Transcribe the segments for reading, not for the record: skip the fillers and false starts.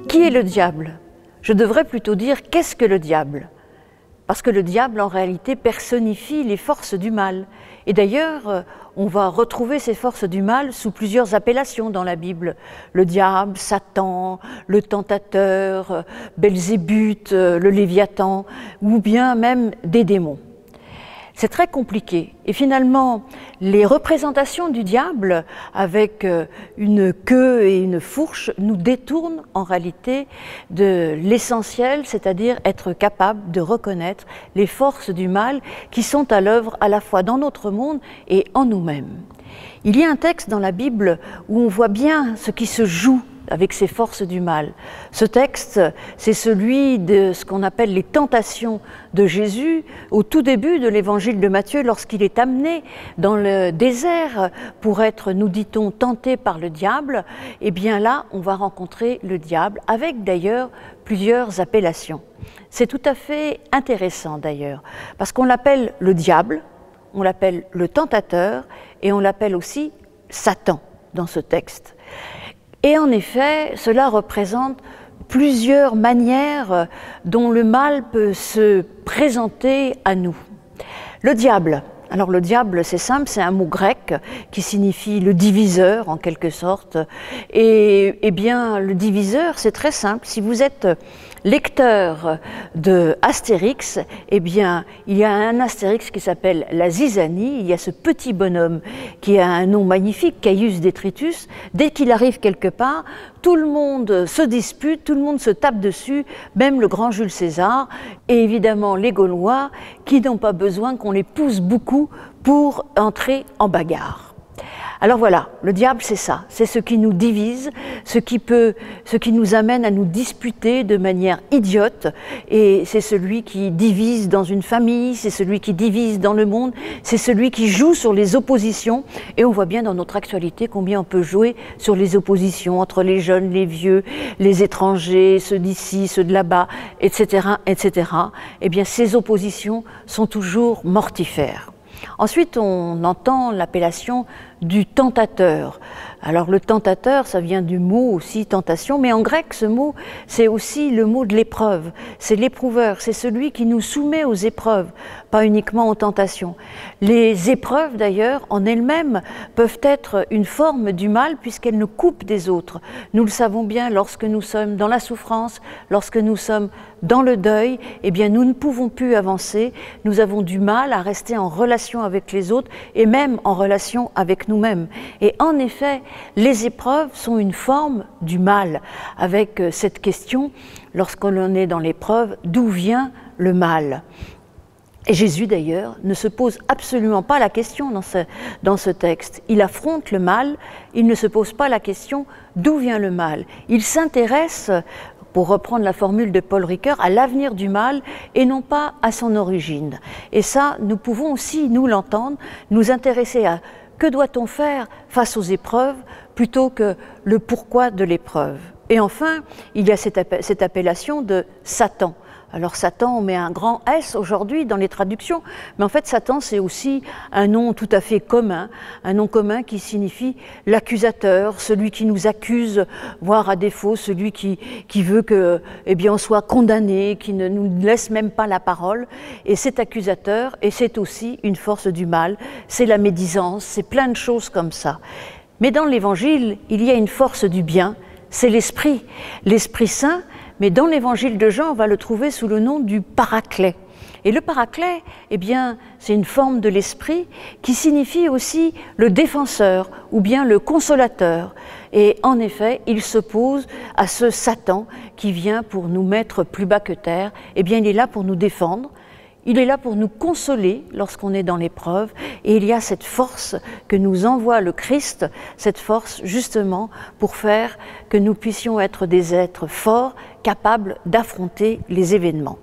qui est le diable? Je devrais plutôt dire qu'est-ce que le diable? Parce que le diable, en réalité, personnifie les forces du mal. Et d'ailleurs, on va retrouver ces forces du mal sous plusieurs appellations dans la Bible. Le diable, Satan, le tentateur, Belzébuth, le Léviathan, ou bien même des démons. C'est très compliqué. Et finalement, les représentations du diable, avec une queue et une fourche, nous détournent en réalité de l'essentiel, c'est-à-dire être capable de reconnaître les forces du mal qui sont à l'œuvre à la fois dans notre monde et en nous-mêmes. Il y a un texte dans la Bible où on voit bien ce qui se joue avec ces forces du mal. Ce texte, c'est celui de ce qu'on appelle les tentations de Jésus au tout début de l'évangile de Matthieu, lorsqu'il est amené dans le désert pour être, nous dit-on, tenté par le diable. Et bien là, on va rencontrer le diable, avec d'ailleurs plusieurs appellations. C'est tout à fait intéressant d'ailleurs, parce qu'on l'appelle le diable, on l'appelle le tentateur, et on l'appelle aussi Satan dans ce texte. Et en effet, cela représente plusieurs manières dont le mal peut se présenter à nous. Le diable. Alors le diable, c'est simple, c'est un mot grec qui signifie le diviseur en quelque sorte. Et bien, le diviseur, c'est très simple. Si vous êtes lecteur de Astérix, eh bien, il y a un Astérix qui s'appelle la Zizanie. Il y a ce petit bonhomme qui a un nom magnifique, Caius Detritus. Dès qu'il arrive quelque part, tout le monde se dispute, tout le monde se tape dessus, même le grand Jules César, et évidemment les Gaulois qui n'ont pas besoin qu'on les pousse beaucoup pour entrer en bagarre. Alors voilà, le diable c'est ça, c'est ce qui nous divise, ce qui nous amène à nous disputer de manière idiote, et c'est celui qui divise dans une famille, c'est celui qui divise dans le monde, c'est celui qui joue sur les oppositions, et on voit bien dans notre actualité combien on peut jouer sur les oppositions entre les jeunes, les vieux, les étrangers, ceux d'ici, ceux de là-bas, etc., etc. Eh bien ces oppositions sont toujours mortifères. Ensuite, on entend l'appellation du tentateur. Alors le tentateur, ça vient du mot aussi tentation, mais en grec, ce mot, c'est aussi le mot de l'épreuve. C'est l'éprouveur, c'est celui qui nous soumet aux épreuves, pas uniquement aux tentations. Les épreuves, d'ailleurs, en elles-mêmes, peuvent être une forme du mal puisqu'elles nous coupent des autres. Nous le savons bien, lorsque nous sommes dans la souffrance, lorsque nous sommes dans le deuil, eh bien nous ne pouvons plus avancer, nous avons du mal à rester en relation avec les autres et même en relation avec nous-mêmes. Et en effet, les épreuves sont une forme du mal, avec cette question, lorsqu'on est dans l'épreuve, d'où vient le mal ? Et Jésus d'ailleurs ne se pose absolument pas la question dans ce texte. Il affronte le mal, il ne se pose pas la question d'où vient le mal. Il s'intéresse, pour reprendre la formule de Paul Ricoeur, à l'avenir du mal et non pas à son origine. Et ça, nous pouvons aussi, nous l'entendre, nous intéresser à que doit-on faire face aux épreuves plutôt que le pourquoi de l'épreuve. Et enfin, il y a cette appellation de Satan. Alors Satan, on met un grand S aujourd'hui dans les traductions, mais en fait Satan c'est aussi un nom tout à fait commun, un nom commun qui signifie l'accusateur, celui qui nous accuse, voire à défaut celui qui veut que, eh bien, on soit condamné, qui ne nous laisse même pas la parole. Et cet accusateur, et c'est aussi une force du mal, c'est la médisance, c'est plein de choses comme ça. Mais dans l'Évangile, il y a une force du bien, c'est l'Esprit Saint. Mais dans l'évangile de Jean, on va le trouver sous le nom du Paraclet. Et le Paraclet, eh bien, c'est une forme de l'esprit qui signifie aussi le défenseur ou bien le consolateur. Et en effet, il s'oppose à ce Satan qui vient pour nous mettre plus bas que terre. Eh bien, il est là pour nous défendre. Il est là pour nous consoler lorsqu'on est dans l'épreuve, et il y a cette force que nous envoie le Christ, cette force justement pour faire que nous puissions être des êtres forts, capables d'affronter les événements.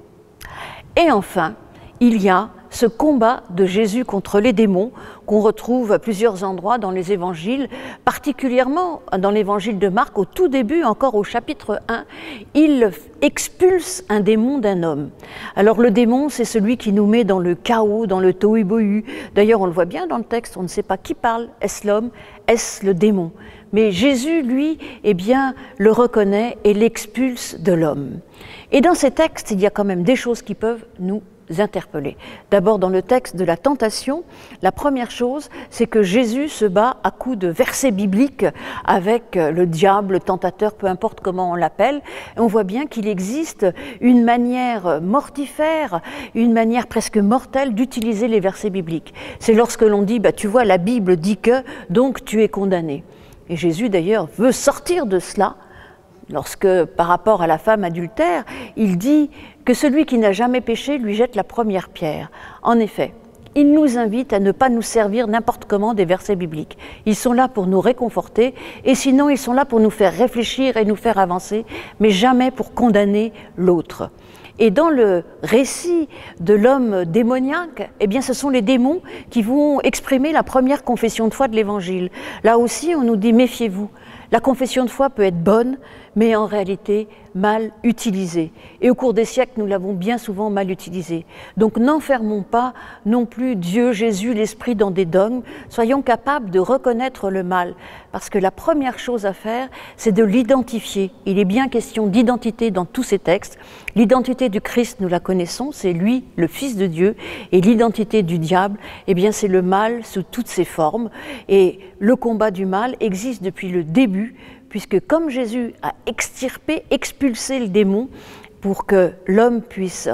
Et enfin, il y a ce combat de Jésus contre les démons qu'on retrouve à plusieurs endroits dans les évangiles, particulièrement dans l'évangile de Marc, au tout début, encore au chapitre 1, il expulse un démon d'un homme. Alors le démon, c'est celui qui nous met dans le chaos, dans le tohu-bohu. D'ailleurs, on le voit bien dans le texte, on ne sait pas qui parle, est-ce l'homme, est-ce le démon ? mais Jésus, lui, eh bien, le reconnaît et l'expulse de l'homme. Et dans ces textes, il y a quand même des choses qui peuvent nous interpeller. D'abord, dans le texte de la tentation, la première chose, c'est que Jésus se bat à coups de versets bibliques avec le diable, le tentateur, peu importe comment on l'appelle. On voit bien qu'il existe une manière mortifère, une manière presque mortelle d'utiliser les versets bibliques. C'est lorsque l'on dit, tu vois, la Bible dit que, donc tu es condamné. Et Jésus, d'ailleurs, veut sortir de cela. Lorsque, par rapport à la femme adultère, il dit que celui qui n'a jamais péché lui jette la première pierre. En effet, il nous invite à ne pas nous servir n'importe comment des versets bibliques. Ils sont là pour nous réconforter, et sinon ils sont là pour nous faire réfléchir et nous faire avancer, mais jamais pour condamner l'autre. Et dans le récit de l'homme démoniaque, eh bien, ce sont les démons qui vont exprimer la première confession de foi de l'Évangile. Là aussi, on nous dit « méfiez-vous ». La confession de foi peut être bonne, mais en réalité mal utilisée. Et au cours des siècles, nous l'avons bien souvent mal utilisée. Donc n'enfermons pas non plus Dieu, Jésus, l'Esprit dans des dogmes. Soyons capables de reconnaître le mal. Parce que la première chose à faire, c'est de l'identifier. Il est bien question d'identité dans tous ces textes. L'identité du Christ, nous la connaissons, c'est lui, le Fils de Dieu. Et l'identité du diable, eh bien, c'est le mal sous toutes ses formes. Et le combat du mal existe depuis le début, puisque comme Jésus a extirpé, expulsé le démon, pour que l'homme puisse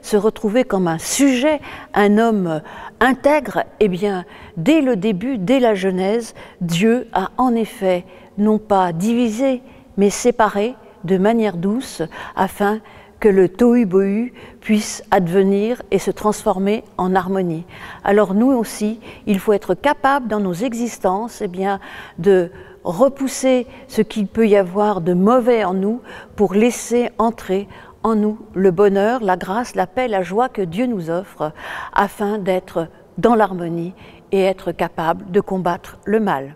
se retrouver comme un sujet, un homme intègre, eh bien, dès le début, dès la Genèse, Dieu a en effet non pas divisé, mais séparé de manière douce, afin que le tohu-bohu puisse advenir et se transformer en harmonie. Alors nous aussi, il faut être capable dans nos existences, eh bien, de repousser ce qu'il peut y avoir de mauvais en nous pour laisser entrer en nous le bonheur, la grâce, la paix, la joie que Dieu nous offre afin d'être dans l'harmonie et être capable de combattre le mal.